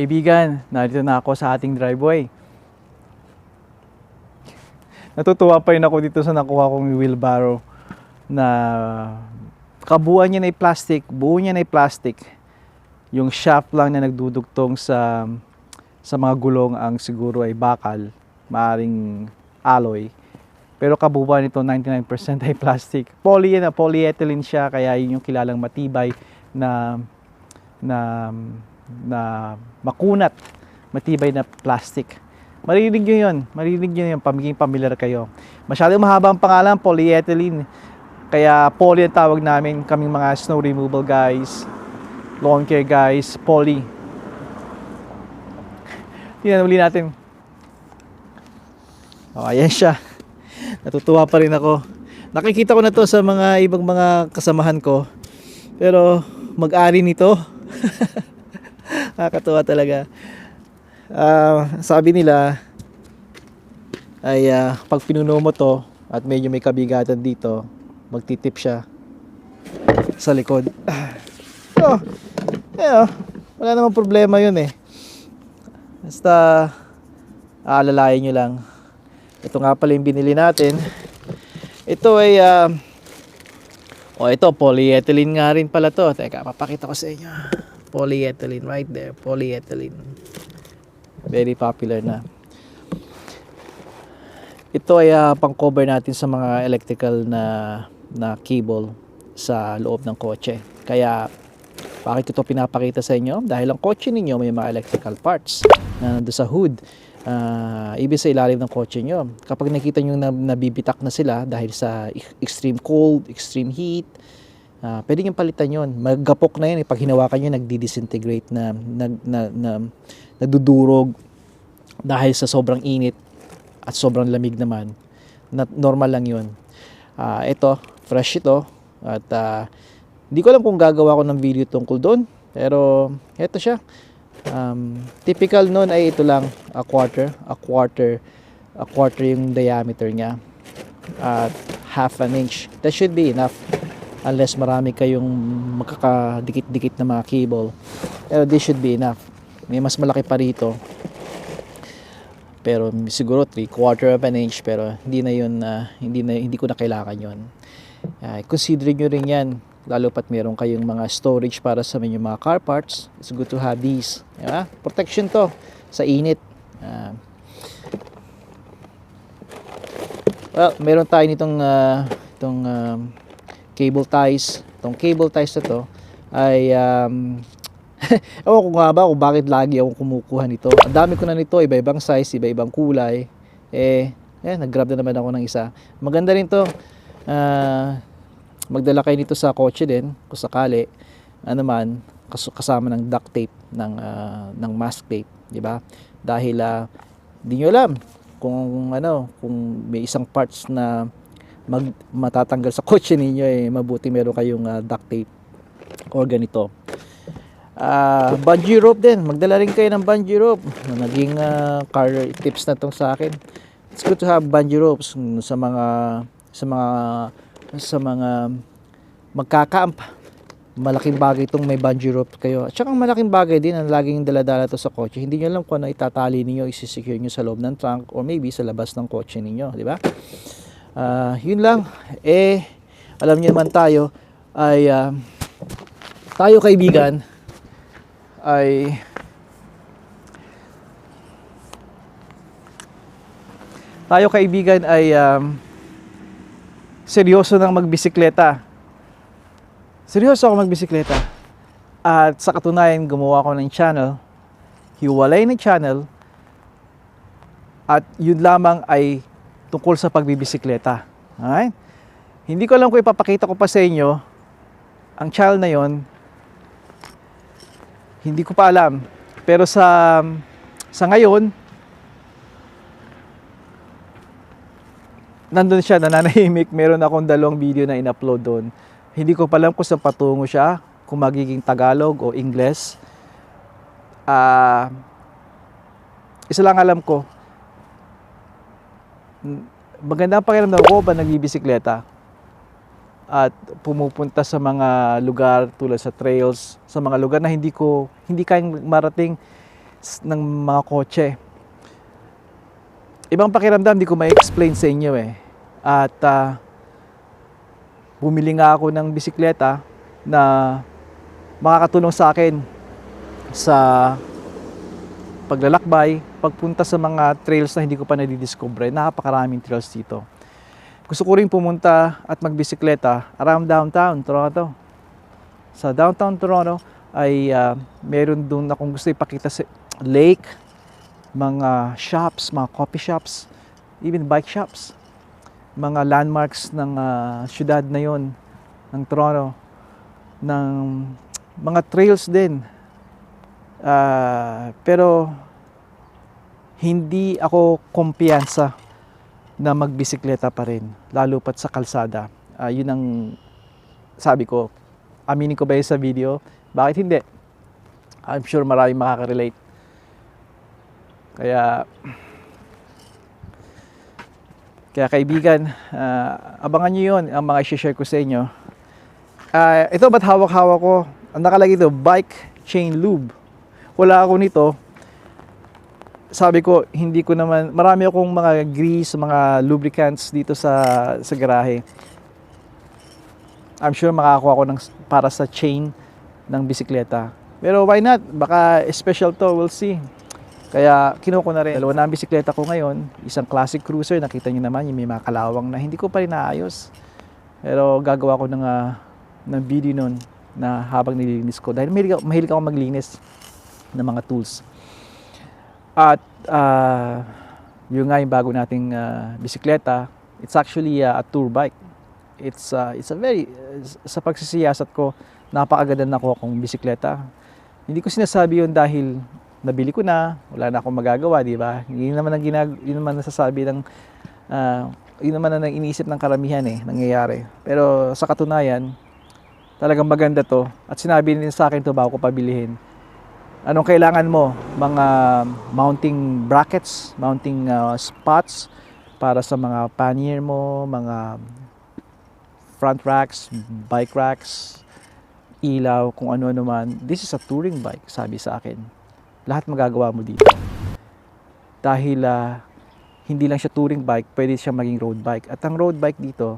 kaibigan, narito na ako sa ating driveway. Natutuwa pa rin ako dito sa nakuha kong wheelbarrow na kabuuan niya na plastic, buo niya na plastic. Yung shaft lang na nagdudugtong sa mga gulong ang siguro ay bakal, maaring alloy. Pero kabuuan nito 99% ay plastic. Polyethylene siya, kaya yun yung kilalang matibay na makunat, matibay na plastic. Maririnig nyo yun, pamiging familiar kayo. Masyadong mahaba ang pangalan, polyethylene. Kaya poly ang tawag namin, kaming mga snow removal guys, lawn care guys, poly. Tingnan uli natin. Oh, ayan siya. Natutuwa pa rin ako. Nakikita ko na to sa mga ibang mga kasamahan ko. Pero mag-ari nito. Nakakatuwa talaga. Sabi nila ay pag pinuno mo to at medyo may kabigatan dito, magtitip siya sa likod. Wala namang problema yun eh. Basta aalalayan nyo lang. Ito nga pala yung binili natin. Ito ay ito polyethylene nga rin pala to. Teka, papakita ko sa inyo. Polyethylene right there, polyethylene. Very popular na. Ito ay pang-cover natin sa mga electrical na cable sa loob ng kotse. Kaya bakit ito pinapakita sa inyo? Dahil ang kotse ninyo may mga electrical parts na nandun sa hood. Ibig sa ilalim ng kotse nyo. Kapag nakita nyo na nabibitak na sila dahil sa extreme cold, extreme heat, pwede nyo palitan yun. Maggapok na yun. Pag hinawakan nyo, nagdi-disintegrate na nadudurog dahil sa sobrang init at sobrang lamig naman. Normal lang yun. Ito, fresh ito. At hindi ko alam kung gagawa ko ng video tungkol doon. Pero ito siya. Typical nun ay ito lang, a quarter yung diameter niya at half an inch. That should be enough unless marami kayong magkakadikit-dikit na mga cable. Pero this should be enough. May mas malaki pa rito, pero siguro 3/4 of an inch, pero hindi na yun, hindi ko na kailangan yun. Consider nyo rin yan, lalo pat meron kayong mga storage para sa inyong mga car parts. It's good to have these. Diba? Protection to sa init. Well, meron tayo nitong cable ties. Itong cable ties na to ay ewan ko nga ba kung bakit lagi akong kumukuha nito. Ang dami ko na nito, iba-ibang size, iba-ibang kulay. Nag-grab na naman ako ng isa. Maganda rin to. Magdala kayo nito sa kotse din kung sakali, kasama ng duct tape, ng mask tape, di ba? Dahil di nyo alam kung may isang parts na matatanggal sa kotse ninyo, mabuti meron kayong duct tape or ganito. Bungee rope din, magdala rin kayo ng bungee rope. Naging car tips na tong sa akin. It's good to have bungee ropes sa mga magka-camp. Malaking bagay itong may bungee rope kayo. At saka malaking bagay din ang laging dala-dala to sa kotse. Hindi nyo alam kung ano itatali ninyo, isi-secure nyo sa loob ng trunk or maybe sa labas ng kotse ninyo, di ba? Yun lang. Alam nyo naman tayo kaibigan ay seryoso nang magbisikleta. Seryoso ako magbisikleta. At sa katunayan, gumawa ako ng channel, hiwalay na channel, at yun lamang ay tungkol sa pagbibisikleta. Alright? Hindi ko alam kung ipapakita ko pa sa inyo ang channel na yon. Hindi ko pa alam. Pero sa ngayon, nandun siya, nananahimik. Meron akong 2 video na in-upload doon. Hindi ko pa alam kung saan patungo siya, kung magiging Tagalog o Ingles. Isa lang alam ko, magandang pakiramdam ko ba nagbibisikleta at pumupunta sa mga lugar tulad sa trails, sa mga lugar na hindi kayang marating ng mga kotse. Ibang pakiramdam, di ko ma-explain sa inyo eh. At bumili nga ako ng bisikleta na makakatulong sa akin sa paglalakbay, pagpunta sa mga trails na hindi ko pa nadidiscover. Napakaraming trails dito. Gusto ko rin pumunta at magbisikleta around downtown Toronto. Sa downtown Toronto ay meron doon akong gusto ipakita sa lake, mga shops, mga coffee shops, even bike shops, mga landmarks ng syudad na yon ng Toronto, ng mga trails din. Pero hindi ako kumpiyansa na magbisikleta pa rin, lalo pat sa kalsada. Yun ang sabi ko. Aminin ko ba yun sa video? Bakit hindi? I'm sure maraming makaka-relate. Kaya kaibigan, abangan nyo yun, ang mga i-share ko sa inyo. Ito ba't hawak-hawak ko? Ang nakalagay ito, bike chain lube. Wala ako nito. Sabi ko, hindi ko naman, marami akong mga grease, mga lubricants dito sa garahe. I'm sure makakakuha ko para sa chain ng bisikleta. Pero why not? Baka special to, we'll see. Kaya kinuha ko na rin. Dalawa na ang bisikleta ko ngayon. Isang classic cruiser, nakita nyo naman, yung may mga kalawang na hindi ko pa rin naayos. Pero gagawa ko ng video nun na habang nililinis ko. Dahil mahilig ako maglinis ng mga tools. At yung nga yung bago nating bisikleta, it's actually a tour bike. It's a very, sa pagsisiyasat ko, napakaganda na ako akong bisikleta. Hindi ko sinasabi yun dahil nabili ko na, wala na akong magagawa, di ba? Yun naman nasasabi ng, yun naman ang iniisip ng karamihan nangyayari. Pero sa katunayan, talagang maganda to. At sinabi nila sa akin to bago ko pabilihin. Anong kailangan mo? Mga mounting brackets, mounting spots para sa mga pannier mo, mga front racks, bike racks, ilaw, kung ano-ano man. This is a touring bike, sabi sa akin. Lahat magagawa mo dito. Dahil hindi lang siya touring bike, pwede siya maging road bike. At ang road bike dito,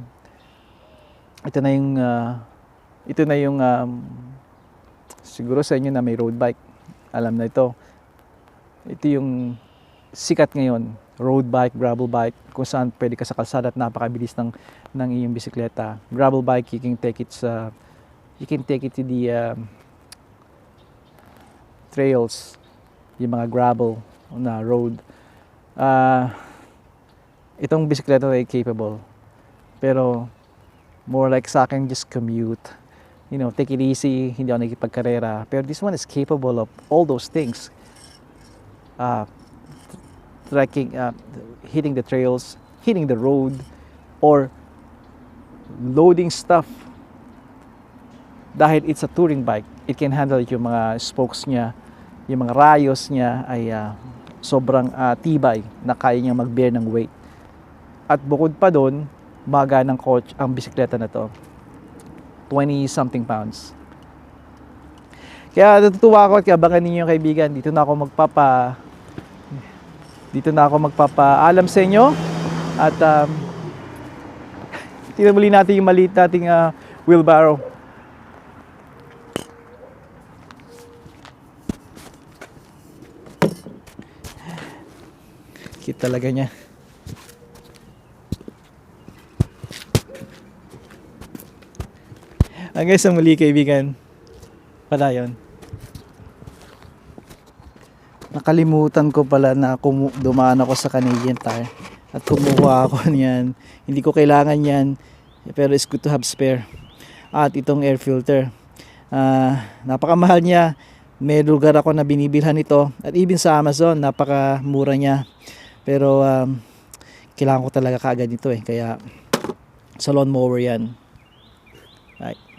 ito na yung siguro sa inyo na may road bike. Alam na ito. Ito yung sikat ngayon. Road bike, gravel bike, kung saan pwede ka sa kalsada at napakabilis ng iyong bisikleta. Gravel bike, you can take it to the trails, yung mga gravel na road. Itong bisikleta ay capable. Pero more like sa akin, just commute. You know, take it easy, hindi ako nagkipagkarera. Pero this one is capable of all those things. Trekking, hitting the trails, hitting the road, or loading stuff. Dahil it's a touring bike, it can handle yung mga spokes niya, yung mga rayos niya ay sobrang tibay na kaya niya mag-bear ng weight. At bukod pa doon, maga ng coach ang bisikleta na to. 20-something pounds. Kaya natutuwa ako at abangan ninyo kaibigan. Dito na ako magpapaalam sa inyo. At tingnan muli natin yung maliit nating wheelbarrow. Cute talaga niya. Hanggang sa muli kaibigan. Pala yun. Nakalimutan ko pala na dumaan ako sa Canadian Tire at kumuha ako niyan. Hindi ko kailangan yan, pero it's good to have spare. At itong air filter, napakamahal niya. May lugar ako na binibilhan ito, at even sa Amazon napakamura niya. Pero kailangan ko talaga kaagad nito kaya sa lawnmower yan. Right.